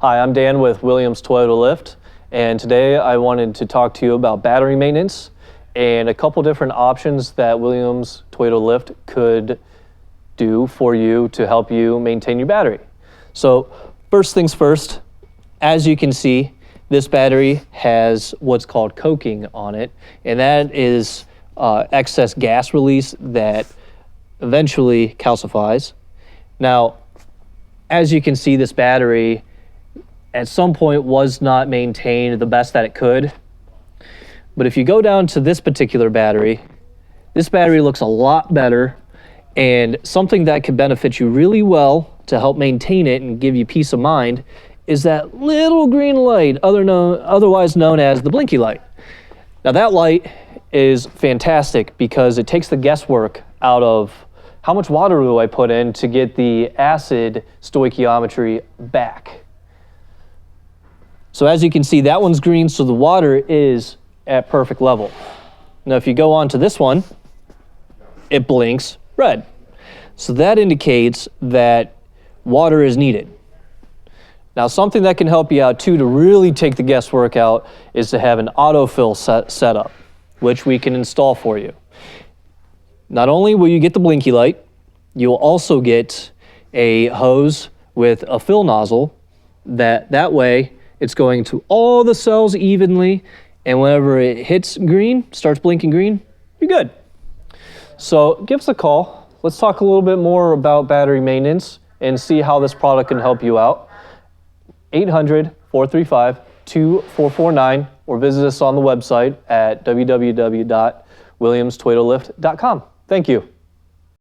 Hi, I'm Dan with Williams Toyota Lift, and today I wanted to talk to you about battery maintenance and a couple different options that Williams Toyota Lift could do for you to help you maintain your battery. So first things first, as you can see, this battery has what's called coking on it, and that is excess gas release that eventually calcifies. Now, as you can see, this battery at some point was not maintained the best that it could. But if you go down to this particular battery, this battery looks a lot better, and something that could benefit you really well to help maintain it and give you peace of mind is that little green light, otherwise known as the blinky light. Now that light is fantastic because it takes the guesswork out of how much water do I put in to get the acid stoichiometry back. So as you can see, that one's green, so the water is at perfect level. Now if you go on to this one, it blinks red. So that indicates that water is needed. Now something that can help you out too to really take the guesswork out is to have an autofill set up, which we can install for you. Not only will you get the blinky light, you'll also get a hose with a fill nozzle that way it's going to all the cells evenly, and whenever it hits green, starts blinking green, you're good. So give us a call. Let's talk a little bit more about battery maintenance and see how this product can help you out. 800-435-2449 or visit us on the website at www.williamstoyotalift.com. Thank you.